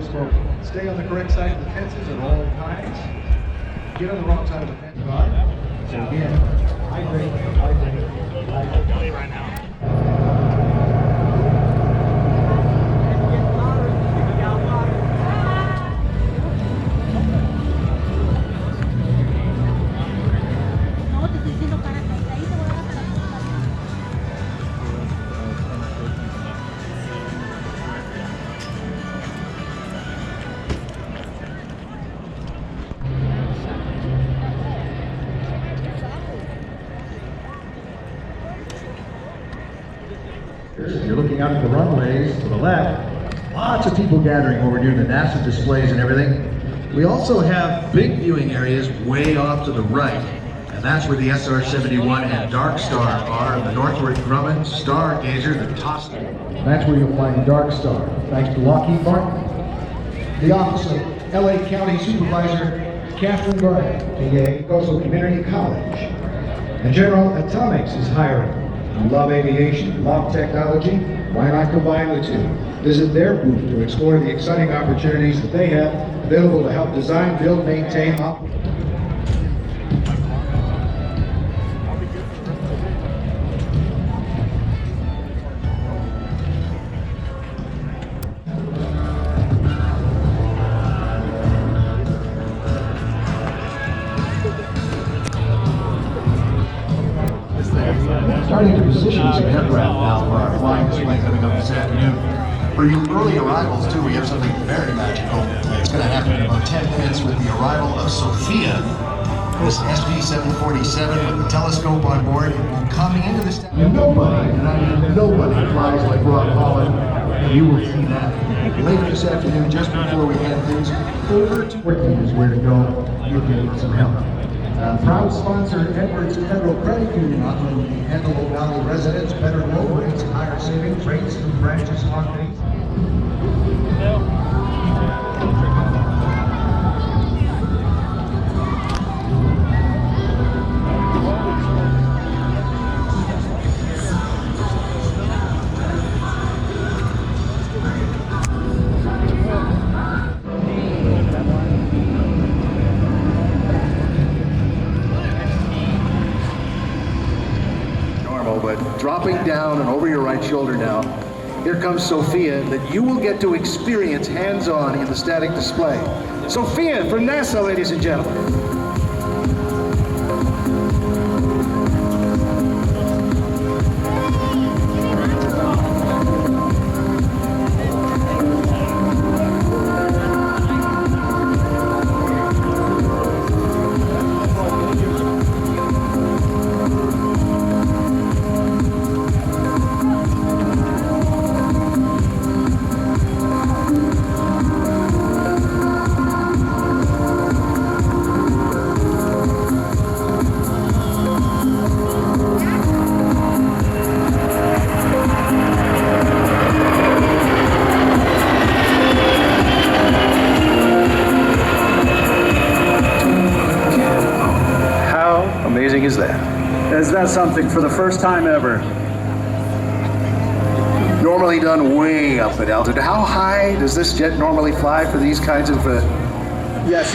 so spoken. Stay on the correct side of the fences at all times. Get on the wrong side of the fence. So again, hydrate. Right now. You're looking out at the runways to the left. Lots of people gathering over near the NASA displays and everything. We also have big viewing areas way off to the right. And that's where the SR-71 and Dark Star are, the Northrop Grumman Stargazer, the top. That's where you'll find Dark Star, thanks to Lockheed Martin. The Office of LA County Supervisor Catherine Garnett, PA, also Community College. And General Atomics is hiring. You love aviation, love technology, why not combine the two? Visit their booth to explore the exciting opportunities that they have available to help design, build, maintain, Starting to position some aircraft now for our flying display coming up this afternoon. For you early arrivals too, we have something very magical. It's going to happen in about 10 minutes with the arrival of Sophia, this SV-747 with the telescope on board. It will come into this. Nobody, and I mean nobody, flies like Rob Holland, and you will see that later this afternoon, just before we hand things over to Whitney is where to go. You'll get some help. Proud sponsor Edwards Federal Credit Union, offering the Antelope Valley residents better loan rates and higher savings rates through branches on base. But dropping down and over your right shoulder now, here comes Sophia, that you will get to experience hands-on in the static display. Sophia from NASA, ladies and gentlemen. Is that? Is that something for the first time ever? Normally done way up at altitude. How high does this jet normally fly for these kinds of? Yes.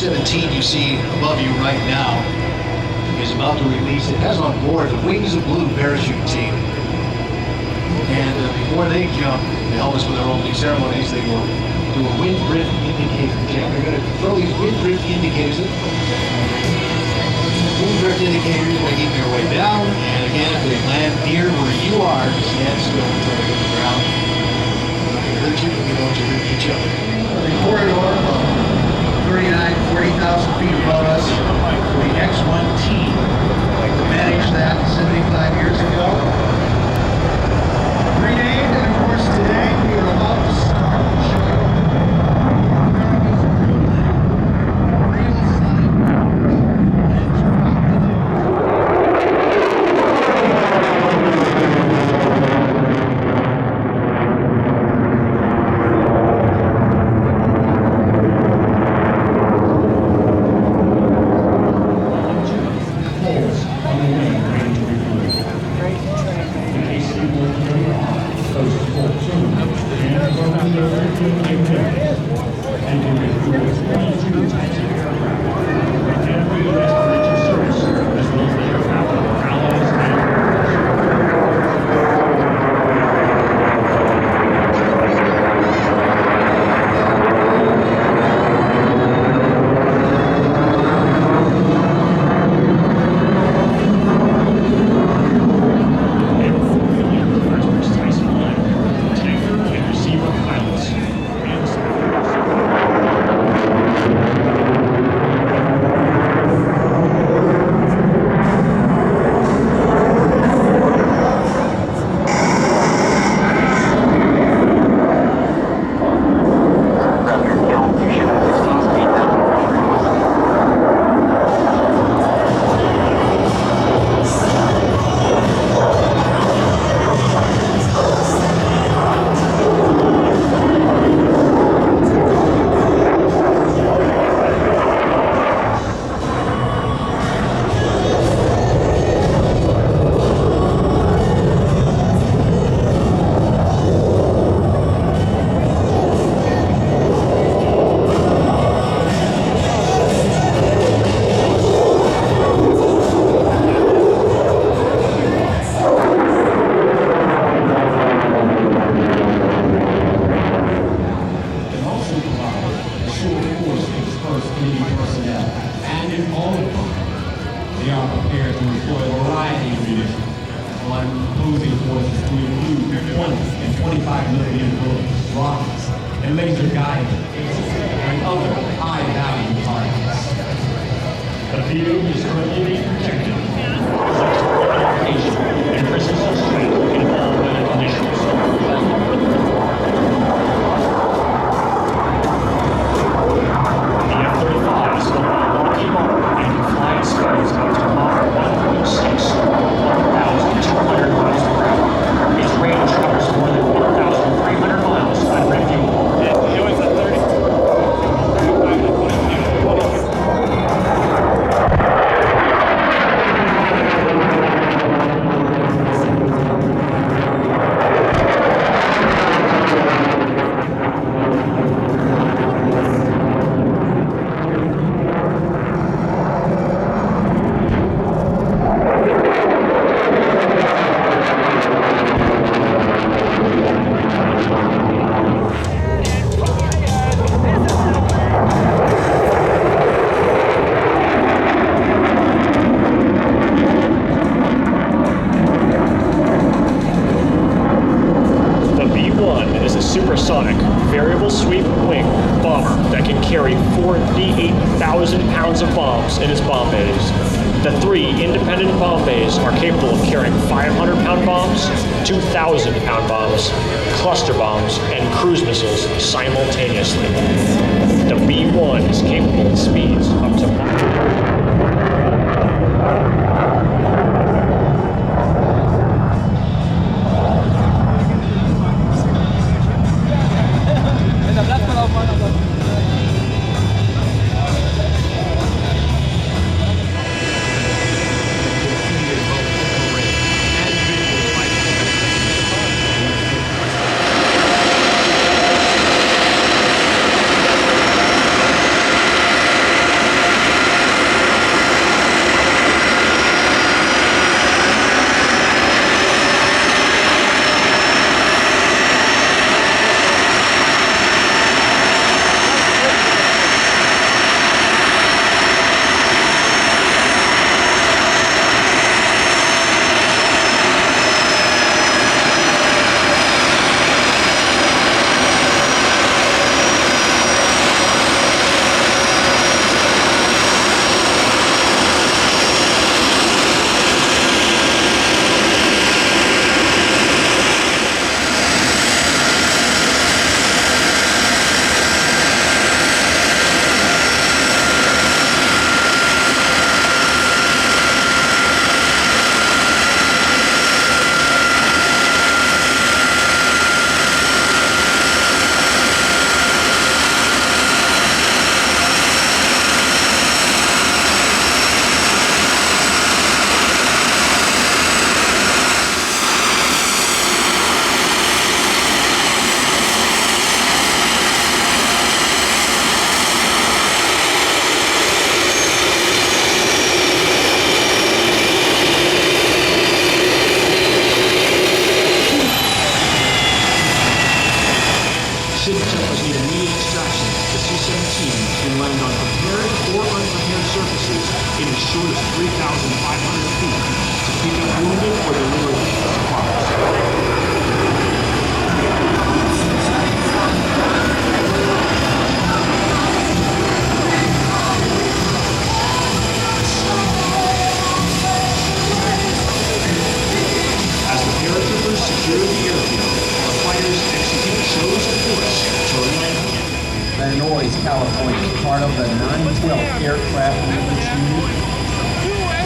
C-17 you see above you right now is about to release. It has on board the Wings of Blue parachute team. And before they jump to help us with our opening ceremonies, they will do a wind drift indicator check. They're going to throw these wind drift indicators. Wind drift indicators will keep your way down. And again, if they land near where you are, stand still until they hit the ground. Hurt you, we don't want you to hurt each other. Reported off 40,000 feet above us for the X-1 team. To manage that 75 years ago. Renamed, and of course today we are about to start the show. supersonic variable sweep wing bomber that can carry 48,000 pounds of bombs in its bomb bays. The 3 independent bomb bays are capable of carrying 500-pound bombs, 2,000-pound bombs, cluster bombs, and cruise missiles simultaneously. The B-1 is capable of speeds up to part of the 912 Aircraft Infantry.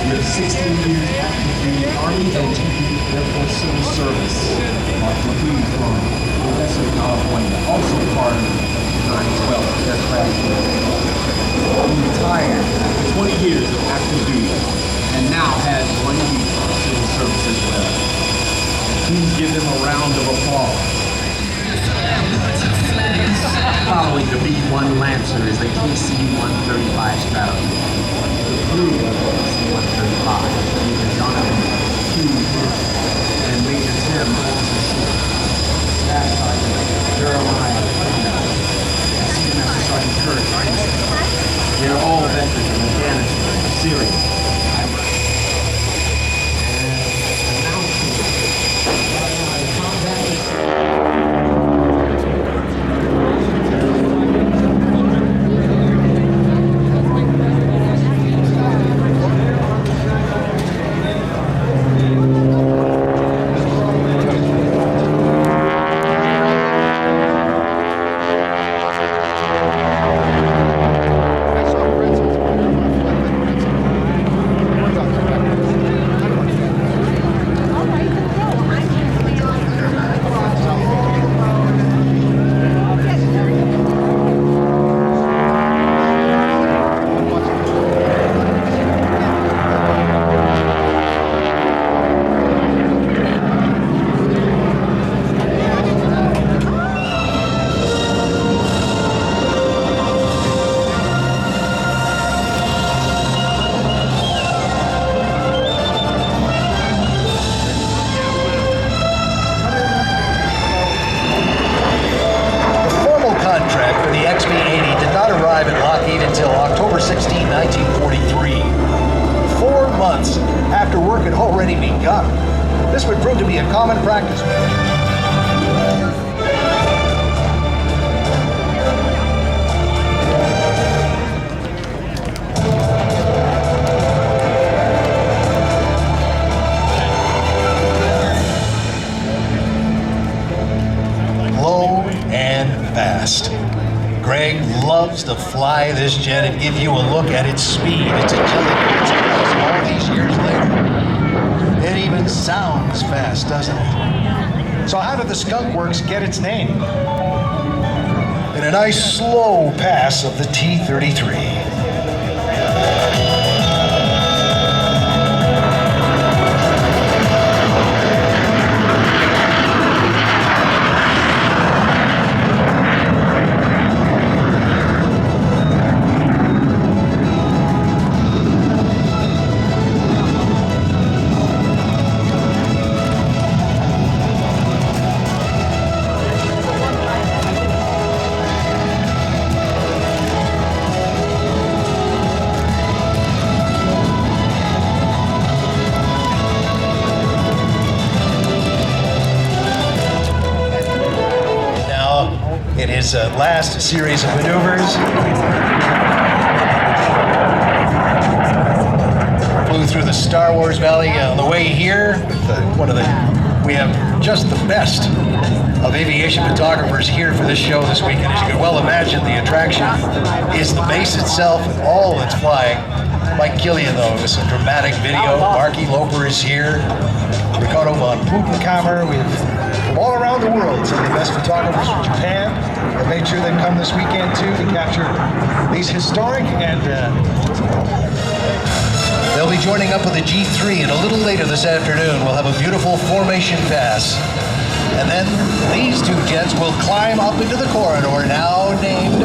With 16 years active duty Army and 2 years Air Force Civil Service. Marshal Lee from Odessa, California, also part of the 912 Aircraft Infantry. He retired after 20 years of active duty and now has 1 week of civil service as well. Please give them a round of applause. Following the B-1 Lancer is the KC-135 Strategy. The crew of the KC-135, Major Jonathan Q. and Major Tim Olsen, Staff Sergeant Jeremiah and Senior Master Sergeant Kurt. They are all veterans of Afghanistan, Syria, until October 16, 1943. 4 months after work had already begun. This would prove to be a common practice. Low and fast. Greg loves to fly this jet and give you a look at its speed. It's a jelly surprise all these years later. It even sounds fast, doesn't it? So how did the Skunk Works get its name? In a nice slow pass of the T-33. In his last series of maneuvers, flew through the Star Wars Valley on the way here with we have just the best of aviation photographers here for this show this weekend. As you can well imagine, the attraction is the base itself and all that's flying. Mike Killian, though, with some dramatic video. Marky Loper is here. Ricardo von Putenkammer. We have from all around the world some of the best photographers from Japan that made sure they'd come this weekend too to capture these historic and they'll be joining up with a G3, and a little later this afternoon we'll have a beautiful formation pass. And then these two jets will climb up into the corridor now named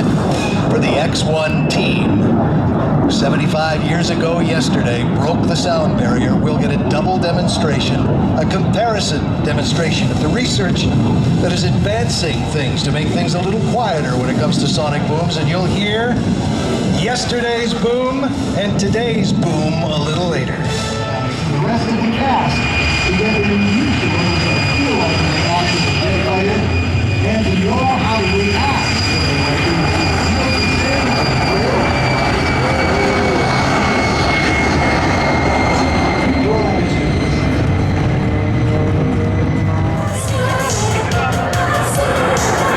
for the X-1 team. 75 years ago yesterday, broke the sound barrier. We'll get a double demonstration, a comparison demonstration of the research that is advancing things to make things a little quieter when it comes to sonic booms, and you'll hear yesterday's boom and today's boom a little later. The rest of the cast, together in usual, feel like the action of jet fighter, and to know how to react when they went through the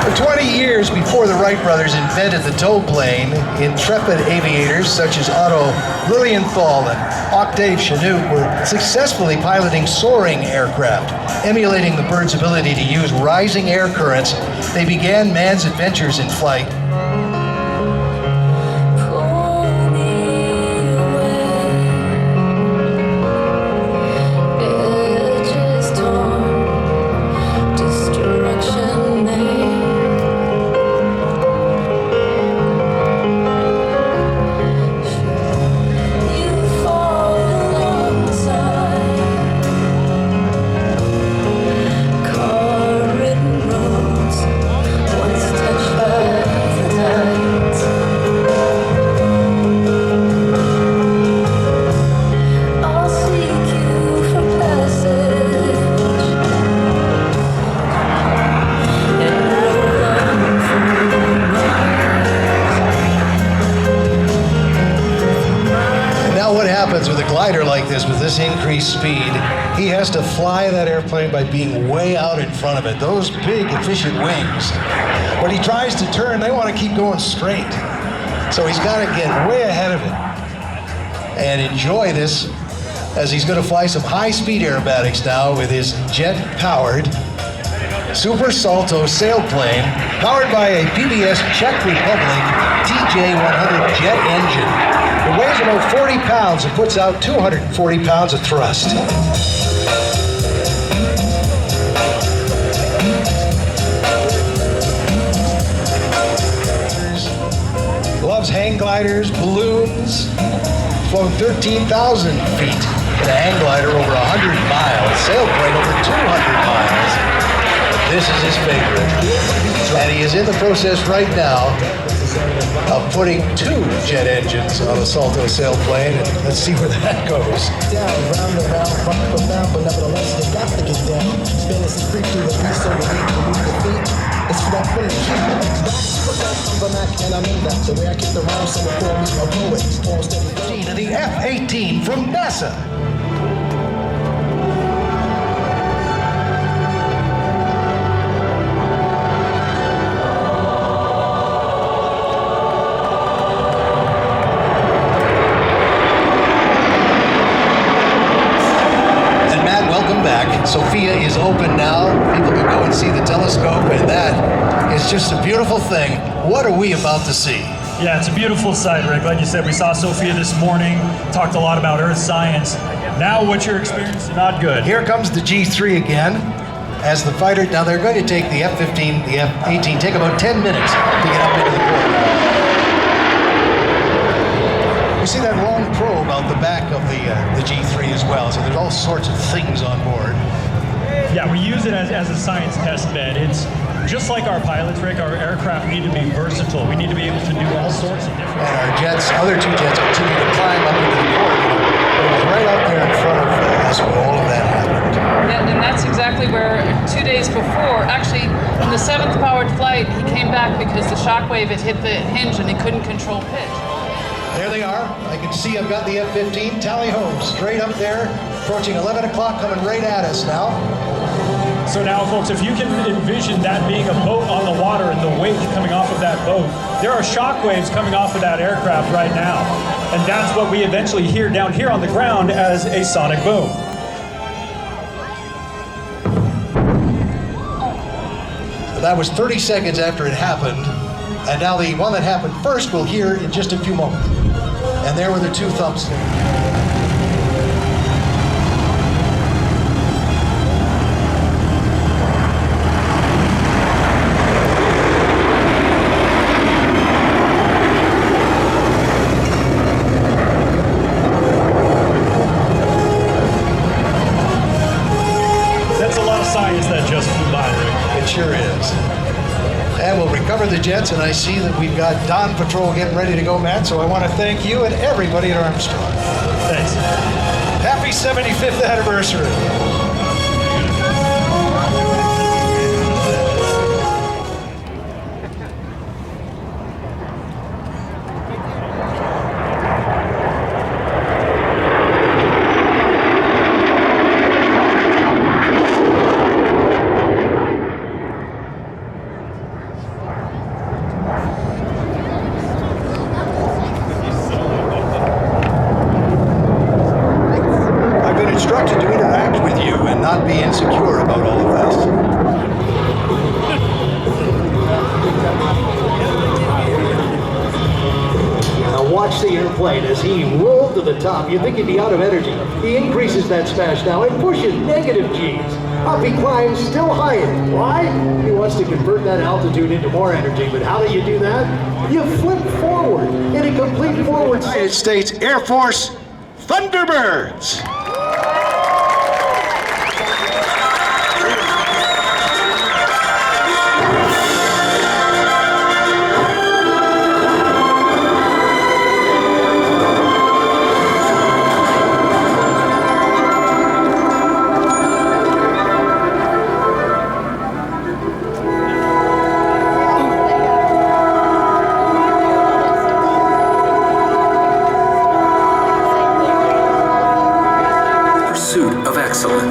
For 20 years before the Wright brothers invented the tow plane, intrepid aviators such as Otto Lilienthal and Octave Chanute were successfully piloting soaring aircraft. Emulating the bird's ability to use rising air currents, they began man's adventures in flight. With this increased speed, he has to fly that airplane by being way out in front of it. Those big, efficient wings. When he tries to turn, they want to keep going straight. So he's got to get way ahead of it and enjoy this as he's going to fly some high-speed aerobatics now with his jet-powered Super Salto sailplane powered by a PBS Czech Republic TJ100 jet engine. It weighs about 40 pounds and puts out 240 pounds of thrust. Loves hang gliders, balloons. Flown 13,000 feet in a hang glider over 100 miles, sailplane over 200 miles. This is his favorite. And he is in the process right now of putting 2 jet engines on a Salto sailplane, and let's see where that goes. Down, round and round, rock them down, but nevertheless they got to get down. Spinning some creep through the beat, so the beat can move the feet. It's for that feeling keep. That's the Mac, and I mean that. The way I kick the rhyme, someone call me a poet. All steady. To the F-18 from NASA. Sophia is open now. People can go and see the telescope, and that is just a beautiful thing. What are we about to see? Yeah, it's a beautiful sight, Rick. Like you said, we saw Sophia this morning, talked a lot about Earth science. Now what you're experiencing, not good. Here comes the G3 again as the fighter. Now they're going to take the F-15, the F-18, take about 10 minutes to get up into the port. You see that long probe out the back of the G3 as well, so there's all sorts of things on board. Yeah, we use it as a science test bed. It's just like our pilots, Rick, our aircraft need to be versatile. We need to be able to do all sorts of different... And our jets, other 2 jets, continue to climb up into the port. It was right out there in front of us where all of that happened. Yeah, and that's exactly where 2 days before, actually, on the 7th powered flight, he came back because the shockwave had hit the hinge and he couldn't control pitch. There they are. I can see I've got the F-15 tally ho, straight up there, approaching 11 o'clock, coming right at us now. So now, folks, if you can envision that being a boat on the water and the wake coming off of that boat, there are shock waves coming off of that aircraft right now. And that's what we eventually hear down here on the ground as a sonic boom. That was 30 seconds after it happened, and now the one that happened first we'll hear in just a few moments. And there were the 2 thumps. That's a lot of science that just flew by, Rick. It sure is. And we'll recover the jets, and I see that we've got Dawn Patrol getting ready to go, Matt, so I want to thank you and everybody at Armstrong. Thanks. Happy 75th anniversary. to interact with you and not be insecure about all of this. Now watch the airplane as he rolled to the top. You'd think he'd be out of energy. He increases that smash now and pushes negative G's. Up he climbs still higher. Why? He wants to convert that altitude into more energy. But how do you do that? You flip forward in a complete forward. United States Air Force Thunderbirds.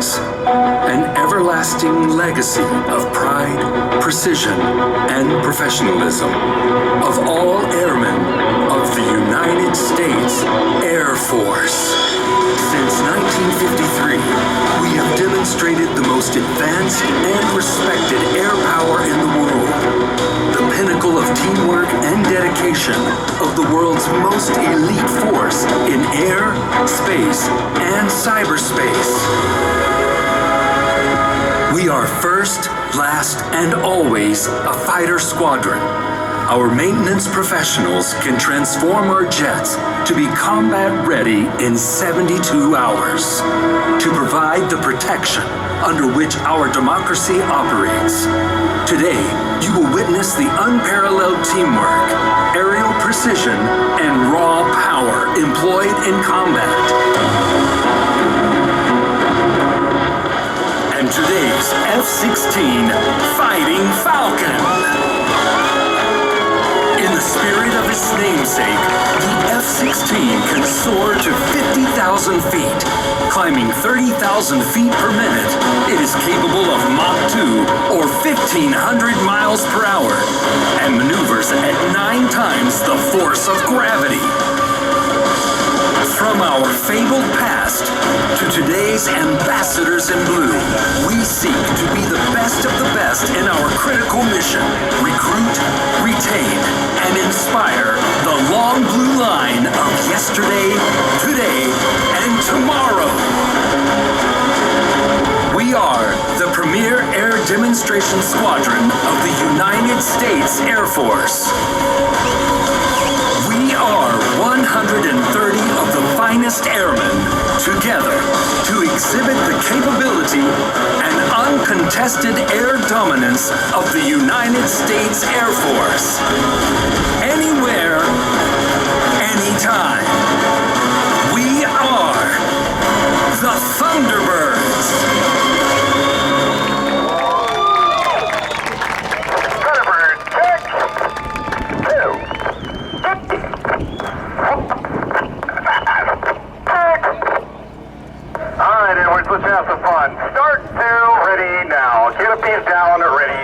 An everlasting legacy of pride, precision, and professionalism of all airmen of the United States Air Force. Since 1953, we have demonstrated the most advanced and respected air power in the world, the pinnacle of teamwork and dedication of the world's most elite force in air, space, and cyberspace. We are first, last, and always a fighter squadron. Our maintenance professionals can transform our jets to be combat ready in 72 hours to provide the protection under which our democracy operates. Today, you will witness the unparalleled teamwork, aerial precision, and raw power employed in combat. And today's F-16 Fighting Falcon. In the spirit of its namesake, the F-16 can soar to 50,000 feet. Climbing 30,000 feet per minute, it is capable of Mach 2 or 1,500 miles per hour and maneuvers at 9 times the force of gravity. From our fabled past to today's ambassadors in blue, we seek to be the best of the best in our critical mission. Recruit, retain, and inspire the long blue line of yesterday, today, and tomorrow. We are the premier air demonstration squadron of the United States Air Force. We are 130 of the finest airmen together to exhibit the capability and uncontested air dominance of the United States Air Force. Anywhere, anytime. We are the Thunderbirds. Thunderbird, check. 2. All right, Edwards, let's have some fun. Start 2, ready now. Canopies down, ready